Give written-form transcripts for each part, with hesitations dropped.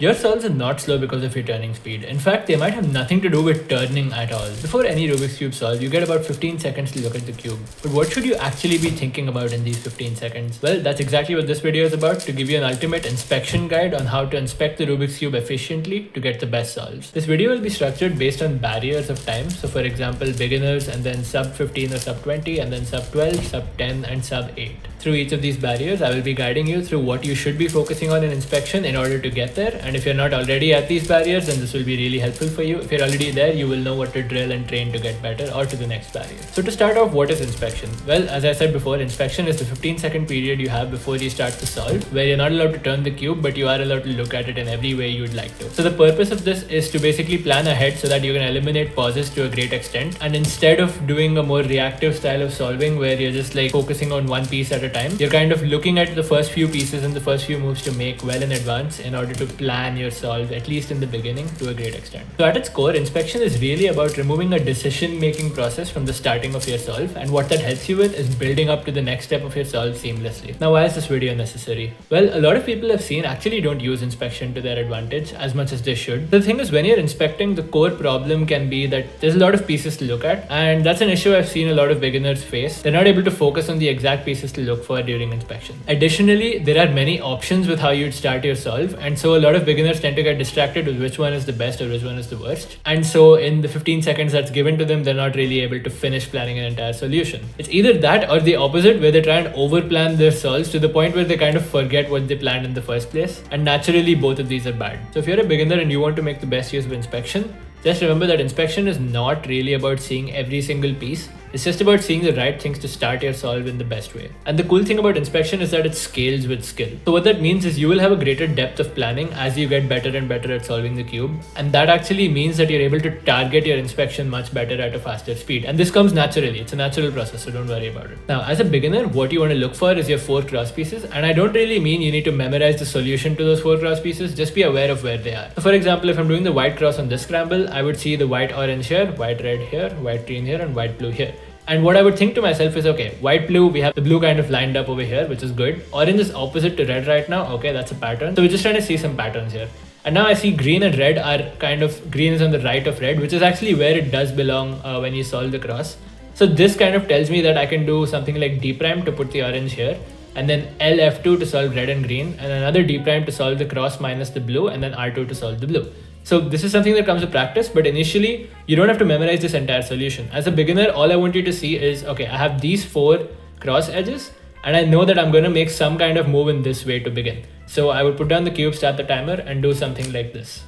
Your solves are not slow because of your turning speed. In fact, they might have nothing to do with turning at all. Before any Rubik's Cube solve, you get about 15 seconds to look at the cube. But what should you actually be thinking about in these 15 seconds? Well, that's exactly what this video is about, to give you an ultimate inspection guide on how to inspect the Rubik's Cube efficiently to get the best solves. This video will be structured based on barriers of time. So for example, beginners and then sub 15 or sub 20 and then sub 12, sub 10 and sub 8. Through each of these barriers, I will be guiding you through what you should be focusing on in inspection in order to get there. And if you're not already at these barriers, then this will be really helpful for you. If you're already there, you will know what to drill and train to get better or to the next barrier. So to start off, what is inspection? Well, as I said before, inspection is the 15-second period you have before you start to solve, where you're not allowed to turn the cube, but you are allowed to look at it in every way you'd like to. So the purpose of this is to basically plan ahead so that you can eliminate pauses to a great extent. And instead of doing a more reactive style of solving where you're just like focusing on one piece at a time, you're kind of looking at the first few pieces and the first few moves to make well in advance in order to plan your solve, at least in the beginning, to a great extent. So at its core, inspection is really about removing a decision-making process from the starting of your solve, and what that helps you with is building up to the next step of your solve seamlessly. Now, why is this video necessary? Well, a lot of people I've seen actually don't use inspection to their advantage as much as they should. The thing is, when you're inspecting, the core problem can be that there's a lot of pieces to look at, and that's an issue I've seen a lot of beginners face. They're not able to focus on the exact pieces to look for during inspection. Additionally, there are many options with how you'd start your solve, and so a lot of beginners tend to get distracted with which one is the best or which one is the worst. And so in the 15 seconds that's given to them, they're not really able to finish planning an entire solution. It's either that or the opposite, where they try and overplan their solves to the point where they kind of forget what they planned in the first place. And naturally, both of these are bad. So if you're a beginner and you want to make the best use of inspection, just remember that inspection is not really about seeing every single piece. It's just about seeing the right things to start your solve in the best way. And the cool thing about inspection is that it scales with skill. So what that means is you will have a greater depth of planning as you get better and better at solving the cube. And that actually means that you're able to target your inspection much better at a faster speed. And this comes naturally. It's a natural process, so don't worry about it. Now, as a beginner, what you want to look for is your 4 cross pieces. And I don't really mean you need to memorize the solution to those 4 cross pieces. Just be aware of where they are. So for example, if I'm doing the white cross on this scramble, I would see the white orange here, white red here, white green here, and white blue here. And what I would think to myself is, okay, white, blue, we have the blue kind of lined up over here, which is good. Orange is opposite to red right now. Okay, that's a pattern. So we're just trying to see some patterns here. And now I see green and red are kind of, green is on the right of red, which is actually where it does belong when you solve the cross. So this kind of tells me that I can do something like D prime to put the orange here, and then LF2 to solve red and green, and another D prime to solve the cross minus the blue, and then R2 to solve the blue. So this is something that comes with practice, but initially you don't have to memorize this entire solution. As a beginner, all I want you to see is, okay, I have these 4 cross edges and I know that I'm going to make some kind of move in this way to begin. So I would put down the cube, start the timer, and do something like this.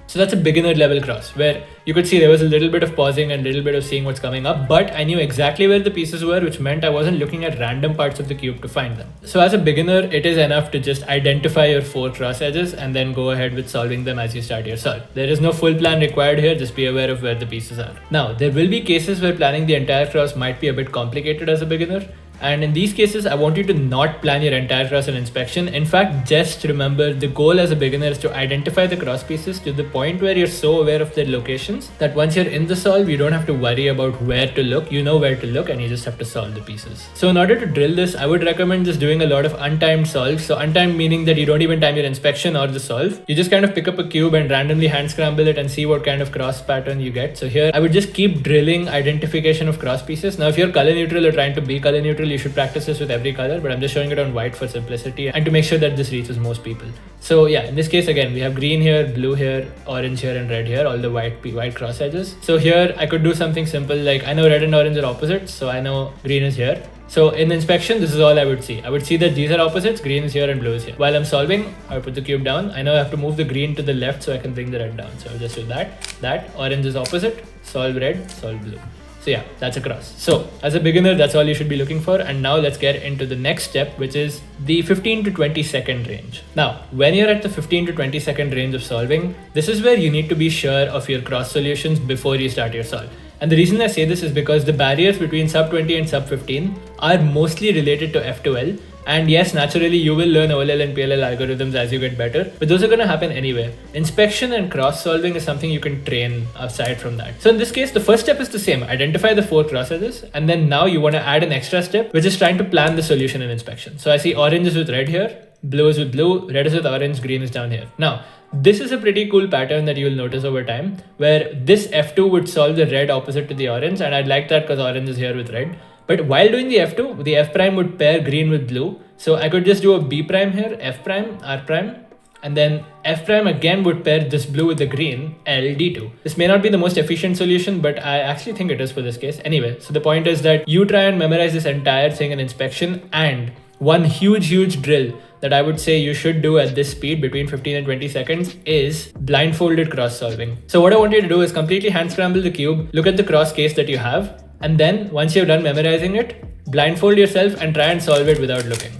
So that's a beginner level cross, where you could see there was a little bit of pausing and a little bit of seeing what's coming up, but I knew exactly where the pieces were, which meant I wasn't looking at random parts of the cube to find them. So as a beginner, it is enough to just identify your 4 cross edges and then go ahead with solving them as you start your solve. There is no full plan required here, just be aware of where the pieces are. Now, there will be cases where planning the entire cross might be a bit complicated as a beginner. And in these cases, I want you to not plan your entire cross and inspection. In fact, just remember the goal as a beginner is to identify the cross pieces to the point where you're so aware of their locations that once you're in the solve, you don't have to worry about where to look. You know where to look and you just have to solve the pieces. So in order to drill this, I would recommend just doing a lot of untimed solves. So untimed meaning that you don't even time your inspection or the solve. You just kind of pick up a cube and randomly hand scramble it and see what kind of cross pattern you get. So here, I would just keep drilling identification of cross pieces. Now, if you're color neutral or trying to be color neutral, you should practice this with every color, but I'm just showing it on white for simplicity and to make sure that this reaches most people. So yeah, in this case, again, we have green here, blue here, orange here, and red here, all the white cross edges. So here I could do something simple like, I know red and orange are opposites, so I know green is here. So in inspection, this is all I would see. I would see that these are opposites, green is here and blue is here. While I'm solving, I put the cube down. I know I have to move the green to the left so I can bring the red down. So I'll just do that. Orange is opposite, solve red, solve blue. So yeah, that's a cross. So as a beginner, that's all you should be looking for. And now let's get into the next step, which is the 15 to 20 second range. Now, when you're at the 15 to 20 second range of solving, this is where you need to be sure of your cross solutions before you start your solve. And the reason I say this is because the barriers between sub 20 and sub 15 are mostly related to F2L. And yes, naturally, you will learn OLL and PLL algorithms as you get better, but those are going to happen anyway. Inspection and cross solving is something you can train aside from that. So in this case, the first step is the same. Identify the 4 cross edges, and then now you want to add an extra step, which is trying to plan the solution in inspection. So I see orange is with red here, blue is with blue, red is with orange, green is down here. Now, this is a pretty cool pattern that you'll notice over time, where this F2 would solve the red opposite to the orange, and I'd like that because orange is here with red. But while doing the F2, the F prime would pair green with blue. So I could just do a B prime here, F prime, R prime, and then F prime again would pair this blue with the green, L, D2. This may not be the most efficient solution, but I actually think it is for this case. Anyway, so the point is that you try and memorize this entire thing in inspection, and one huge drill that I would say you should do at this speed between 15 and 20 seconds is blindfolded cross solving. So what I want you to do is completely hand scramble the cube, look at the cross case that you have, and then once you're done memorizing it, blindfold yourself and try and solve it without looking.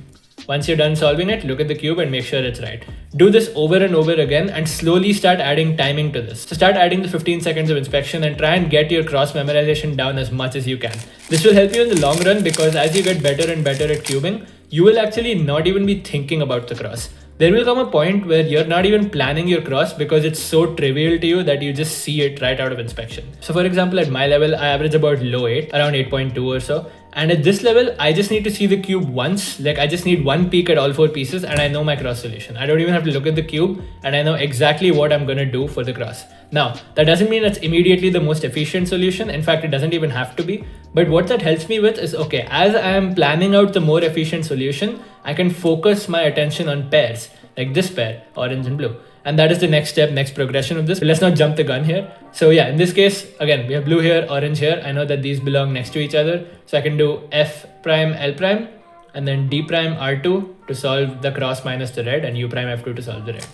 Once you're done solving it, look at the cube and make sure it's right. Do this over and over again and slowly start adding timing to this. So start adding the 15 seconds of inspection and try and get your cross memorization down as much as you can. This will help you in the long run because as you get better and better at cubing, you will actually not even be thinking about the cross. There will come a point where you're not even planning your cross because it's so trivial to you that you just see it right out of inspection. So for example, at my level, I average about low 8, around 8.2 or so. And at this level, I just need to see the cube once. Like I just need one peek at all 4 pieces and I know my cross solution. I don't even have to look at the cube and I know exactly what I'm going to do for the cross. Now, that doesn't mean it's immediately the most efficient solution. In fact, it doesn't even have to be. But what that helps me with is, okay, as I am planning out the more efficient solution, I can focus my attention on pairs, like this pair, orange and blue. And that is the next step, next progression of this. But let's not jump the gun here. So yeah, in this case, again, we have blue here, orange here. I know that these belong next to each other. So I can do F prime, L prime, and then D prime, R2 to solve the cross minus the red, and U prime, F2 to solve the red.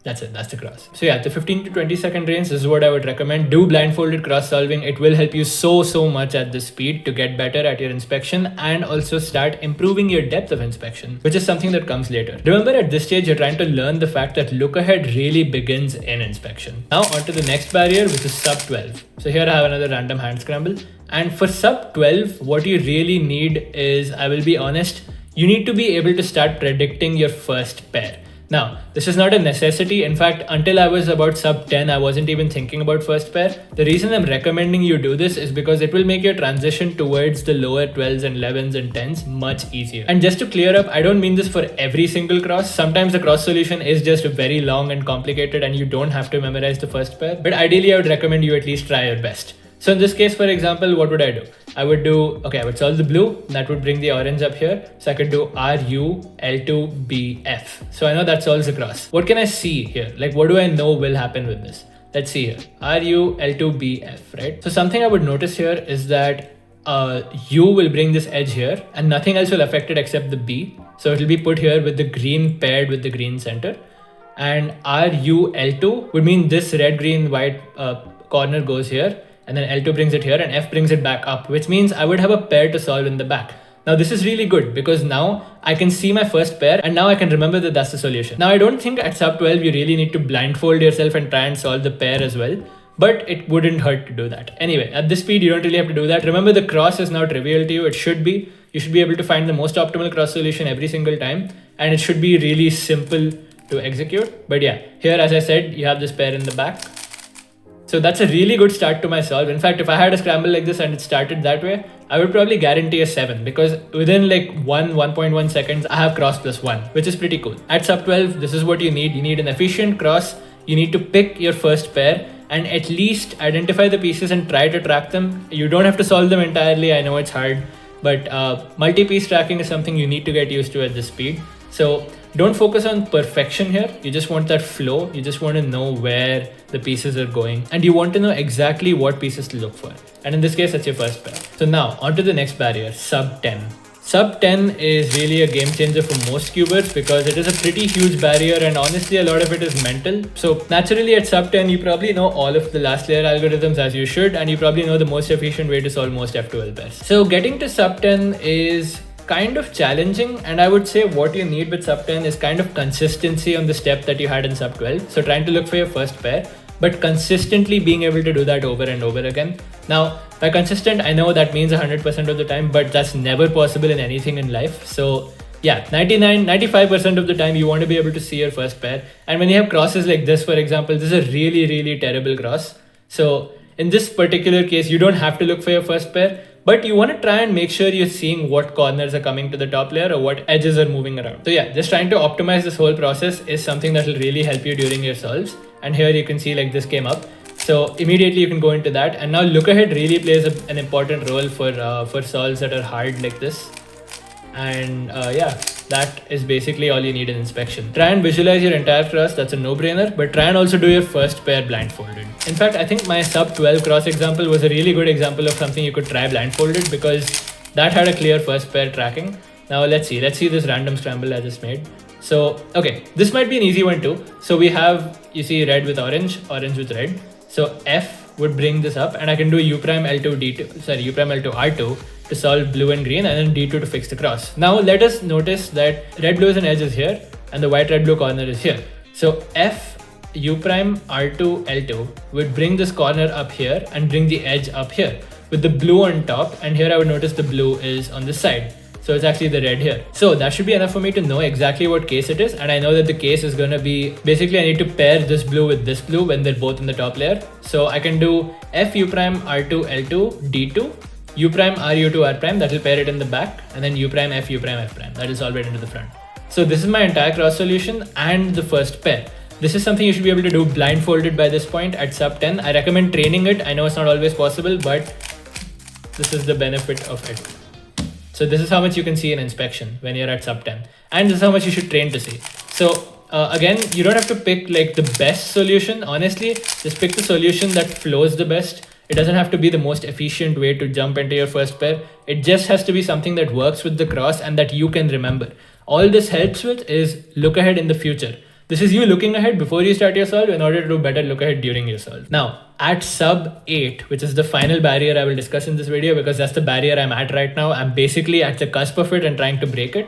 That's it, that's the cross. So yeah, the 15 to 20 second range, this is what I would recommend. Do blindfolded cross solving. It will help you so much at this speed to get better at your inspection and also start improving your depth of inspection, which is something that comes later. Remember, at this stage, you're trying to learn the fact that look ahead really begins in inspection. Now on to the next barrier, which is sub 12. So here I have another random hand scramble. And for sub 12, what you really need is, I will be honest, you need to be able to start predicting your first pair. Now, this is not a necessity. In fact, until I was about sub 10, I wasn't even thinking about first pair. The reason I'm recommending you do this is because it will make your transition towards the lower 12s and 11s and 10s much easier. And just to clear up, I don't mean this for every single cross. Sometimes the cross solution is just very long and complicated and you don't have to memorize the first pair. But ideally, I would recommend you at least try your best. So in this case, for example, what would I do? I would solve the blue. That would bring the orange up here. So I could do R, U, L2, B, F. So I know that solves the cross. What can I see here? Like, what do I know will happen with this? Let's see here. R, U, L2, B, F, right? So something I would notice here is that U will bring this edge here and nothing else will affect it except the B. So it will be put here with the green paired with the green center. And R, U, L2 would mean this red, green, white corner goes here. And then L2 brings it here and F brings it back up, which means I would have a pair to solve in the back. Now this is really good because now I can see my first pair and now I can remember that that's the solution. Now I don't think at sub 12 you really need to blindfold yourself and try and solve the pair as well, but it wouldn't hurt to do that. Anyway, at this speed you don't really have to do that. Remember, the cross is now trivial to you. It should be. You should be able to find the most optimal cross solution every single time, and it should be really simple to execute. But yeah, here as I said, you have this pair in the back. So that's a really good start to my solve. In fact, if I had a scramble like this and it started that way, I would probably guarantee a 7 because within like 1.1 seconds, I have cross plus 1, which is pretty cool. At sub 12, this is what you need. You need an efficient cross. You need to pick your first pair and at least identify the pieces and try to track them. You don't have to solve them entirely. I know it's hard, but multi-piece tracking is something you need to get used to at this speed. So don't focus on perfection here. You just want that flow. You just want to know where the pieces are going and you want to know exactly what pieces to look for. And in this case, that's your first pair. So now on to the next barrier, sub 10. Sub 10 is really a game changer for most cubers because it is a pretty huge barrier and honestly a lot of it is mental. So naturally at sub 10, you probably know all of the last layer algorithms as you should, and you probably know the most efficient way to solve most F2L pairs. So getting to sub 10 is kind of challenging, and I would say what you need with sub 10 is kind of consistency on the step that you had in sub 12. So trying to look for your first pair, but consistently being able to do that over and over again. Now, by consistent, I know that means 100% of the time, but that's never possible in anything in life. So yeah, 95% of the time you want to be able to see your first pair. And when you have crosses like this, for example, this is a really, really terrible cross. So in this particular case, you don't have to look for your first pair, but you want to try and make sure you're seeing what corners are coming to the top layer or what edges are moving around. So yeah, just trying to optimize this whole process is something that will really help you during your solves. And here you can see like this came up. So immediately you can go into that. And now look ahead really plays an important role for solves that are hard like this. And yeah, that is basically all you need in inspection. Try and visualize your entire cross, that's a no-brainer, but try and also do your first pair blindfolded. In fact, I think my sub 12 cross example was a really good example of something you could try blindfolded because that had a clear first pair tracking. Now let's see this random scramble I just made. So, okay, this might be an easy one too. So we have, you see red with orange, orange with red. So F would bring this up and I can do U prime L2 D2, sorry, U prime L2 R2 to solve blue and green and then D2 to fix the cross. Now let us notice that red blue is an edge is here and the white red blue corner is here. So F U prime R2 L2 would bring this corner up here and bring the edge up here with the blue on top, and here I would notice the blue is on this side. So it's actually the red here. So that should be enough for me to know exactly what case it is. And I know that the case is going to be, basically I need to pair this blue with this blue when they're both in the top layer. So I can do F U prime R2 L2 D2, U prime RU2 R prime, that will pair it in the back, and then U prime F U prime F prime, that will solve it into the front. So this is my entire cross solution and the first pair. This is something you should be able to do blindfolded by this point at sub 10. I recommend training it. I know it's not always possible, but this is the benefit of it. So this is how much you can see in inspection when you're at sub 10. And this is how much you should train to see. So again, you don't have to pick like the best solution. Honestly, just pick the solution that flows the best. It doesn't have to be the most efficient way to jump into your first pair. It just has to be something that works with the cross and that you can remember. All this helps with is look ahead in the future. This is you looking ahead before you start your solve in order to do better look ahead during your solve. Now, at sub 8, which is the final barrier I will discuss in this video because that's the barrier I'm at right now. I'm basically at the cusp of it and trying to break it.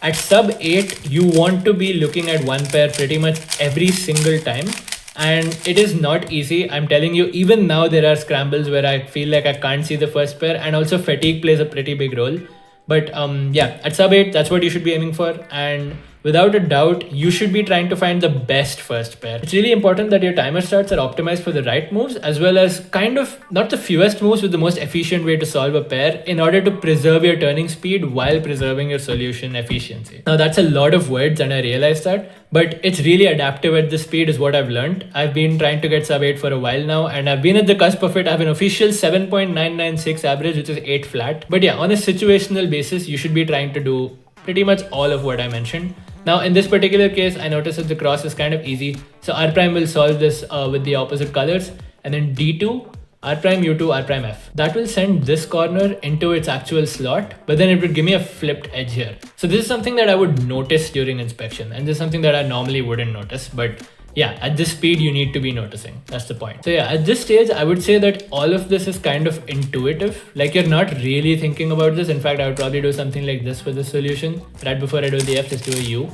At sub 8, you want to be looking at one pair pretty much every single time. And it is not easy. I'm telling you, even now there are scrambles where I feel like I can't see the first pair, and also fatigue plays a pretty big role. But yeah, at sub 8, that's what you should be aiming for. And without a doubt, you should be trying to find the best first pair. It's really important that your timer starts are optimized for the right moves, as well as kind of not the fewest moves with the most efficient way to solve a pair in order to preserve your turning speed while preserving your solution efficiency. Now that's a lot of words and I realize that, but it's really adaptive at this speed is what I've learned. I've been trying to get sub 8 for a while now and I've been at the cusp of it. I have an official 7.996 average, which is 8 flat. But yeah, on a situational basis, you should be trying to do pretty much all of what I mentioned. Now in this particular case, I noticed that the cross is kind of easy. So R prime will solve this with the opposite colors, and then D2, R prime, U2, R prime, F. That will send this corner into its actual slot, but then it would give me a flipped edge here. So this is something that I would notice during inspection, and this is something that I normally wouldn't notice, but yeah, at this speed, you need to be noticing. That's the point. So yeah, at this stage, I would say that all of this is kind of intuitive. Like you're not really thinking about this. In fact, I would probably do something like this for the solution. Right before I do the F, just do a U.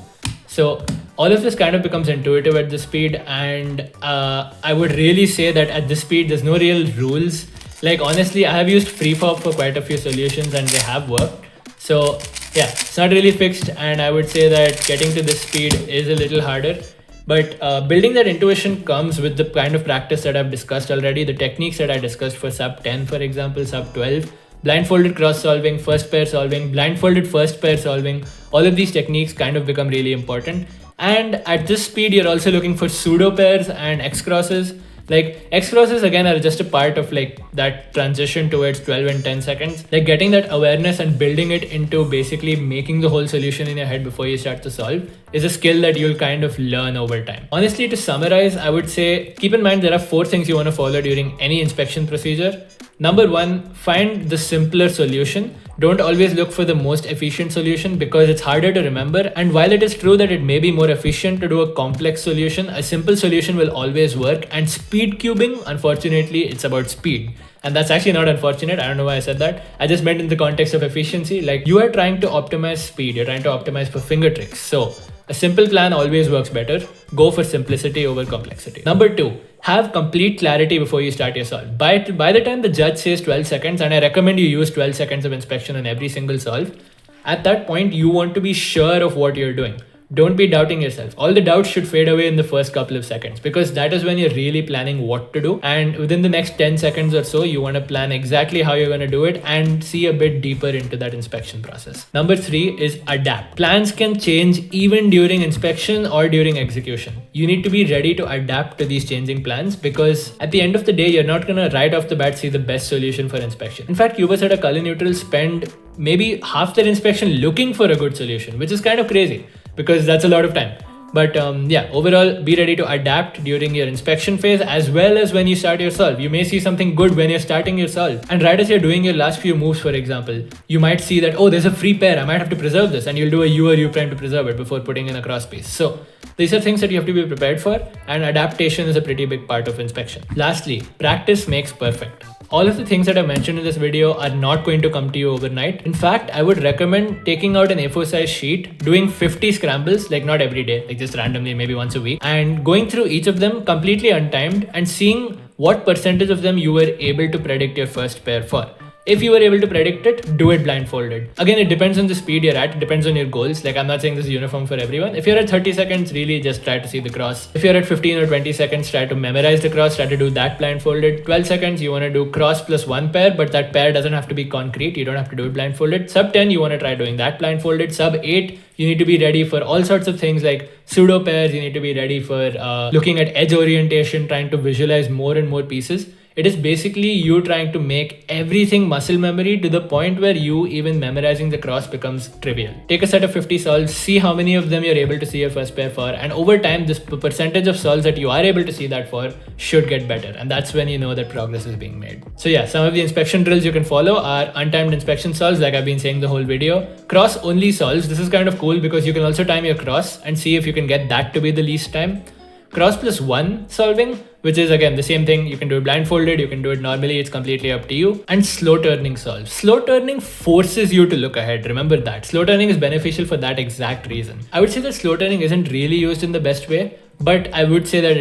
So all of this kind of becomes intuitive at this speed. And I would really say that at this speed, there's no real rules. Like honestly, I have used freeform for quite a few solutions and they have worked. So yeah, it's not really fixed. And I would say that getting to this speed is a little harder. But building that intuition comes with the kind of practice that I've discussed already, the techniques that I discussed for sub 10, for example, sub 12, blindfolded cross solving, first pair solving, blindfolded first pair solving, all of these techniques kind of become really important. And at this speed, you're also looking for pseudo pairs and X crosses. Like X crosses again are just a part of like that transition towards 12 and 10 seconds. Like getting that awareness and building it into basically making the whole solution in your head before you start to solve is a skill that you'll kind of learn over time. Honestly, to summarize, I would say keep in mind there are 4 things you want to follow during any inspection procedure. Number 1, find the simpler solution. Don't always look for the most efficient solution because it's harder to remember. And while it is true that it may be more efficient to do a complex solution, a simple solution will always work. And speed cubing, unfortunately, it's about speed. And that's actually not unfortunate. I don't know why I said that. I just meant in the context of efficiency. Like you are trying to optimize speed. You're trying to optimize for finger tricks. So a simple plan always works better. Go for simplicity over complexity. Number 2, have complete clarity before you start your solve. By the time the judge says 12 seconds, and I recommend you use 12 seconds of inspection on every single solve, at that point, you want to be sure of what you're doing. don't be doubting yourself. All the doubts should fade away in the first couple of seconds, because that is when you're really planning what to do. And within the next 10 seconds or so, you want to plan exactly how you're going to do it and see a bit deeper into that inspection process. Number 3 is adapt. Plans can change even during inspection or during execution. You need to be ready to adapt to these changing plans, because at the end of the day, you're not going to right off the bat see the best solution for inspection. In fact, cubers at a color neutral spend maybe half their inspection looking for a good solution, which is kind of crazy because that's a lot of time. But yeah, overall, be ready to adapt during your inspection phase as well as when you start your solve. You may see something good when you're starting your solve. And right as you're doing your last few moves, for example, you might see that, oh, there's a free pair, I might have to preserve this. And you'll do a U or U prime to preserve it before putting in a cross piece. So these are things that you have to be prepared for, and adaptation is a pretty big part of inspection. Lastly, practice makes perfect. All of the things that I mentioned in this video are not going to come to you overnight. In fact, I would recommend taking out an A4 size sheet, doing 50 scrambles, like not every day, like just randomly, maybe once a week, and going through each of them completely untimed and seeing what percentage of them you were able to predict your first pair for. If you were able to predict it, do it blindfolded. Again, it depends on the speed you're at. It depends on your goals. Like, I'm not saying this is uniform for everyone. If you're at 30 seconds, really just try to see the cross. If you're at 15 or 20 seconds, try to memorize the cross, try to do that blindfolded. 12 seconds, you want to do cross plus one pair, but that pair doesn't have to be concrete. You don't have to do it blindfolded. Sub 10, you want to try doing that blindfolded. Sub 8, you need to be ready for all sorts of things like pseudo pairs. You need to be ready for looking at edge orientation, trying to visualize more and more pieces. It is basically you trying to make everything muscle memory to the point where you even memorizing the cross becomes trivial. Take a set of 50 solves, see how many of them you're able to see your first pair for, and over time, this percentage of solves that you are able to see that for should get better. And that's when you know that progress is being made. So yeah, some of the inspection drills you can follow are untimed inspection solves, like I've been saying the whole video. Cross only solves. This is kind of cool because you can also time your cross and see if you can get that to be the least time. Cross plus one solving, which is again the same thing. You can do it blindfolded, you can do it normally, it's completely up to you. And slow turning solves. Slow turning forces you to look ahead. Remember that. Slow turning is beneficial for that exact reason. I would say that slow turning isn't really used in the best way, but I would say that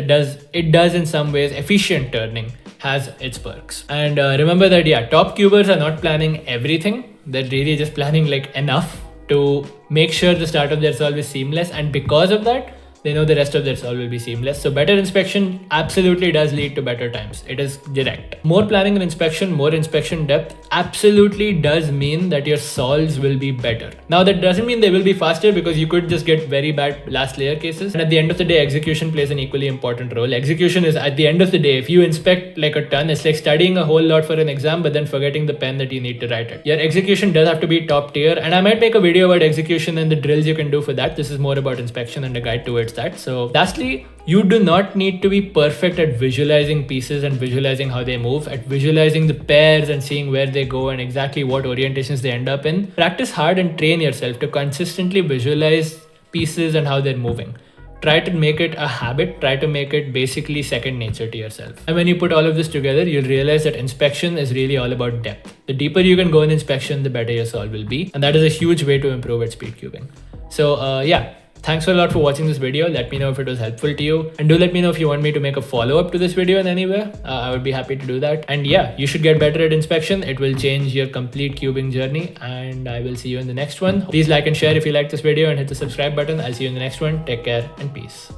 it does in some ways. Efficient turning has its perks. And remember that, yeah, top cubers are not planning everything. They're really just planning like enough to make sure the start of their solve is seamless. And because of that, they know the rest of their solve will be seamless. So better inspection absolutely does lead to better times. It is direct. More planning and inspection, more inspection depth absolutely does mean that your solves will be better. Now that doesn't mean they will be faster, because you could just get very bad last layer cases. And at the end of the day, execution plays an equally important role. Execution is, at the end of the day, if you inspect like a ton, it's like studying a whole lot for an exam but then forgetting the pen that you need to write it. Your execution does have to be top tier, and I might make a video about execution and the drills you can do for that. This is more about inspection and a guide towards that. So lastly, you do not need to be perfect at visualizing pieces and visualizing how they move, at visualizing the pairs and seeing where they go and exactly what orientations they end up in. Practice hard and train yourself to consistently visualize pieces and how they're moving. Try to make it a habit, try to make it basically second nature to yourself. And when you put all of this together, you'll realize that inspection is really all about depth. The deeper you can go in inspection, the better your solve will be. And that is a huge way to improve at speed cubing. So yeah. Thanks a lot for watching this video. Let me know if it was helpful to you. And do let me know if you want me to make a follow-up to this video in any way. I would be happy to do that. And yeah, you should get better at inspection. It will change your complete cubing journey. And I will see you in the next one. Please like and share if you like this video, and hit the subscribe button. I'll see you in the next one. Take care and peace.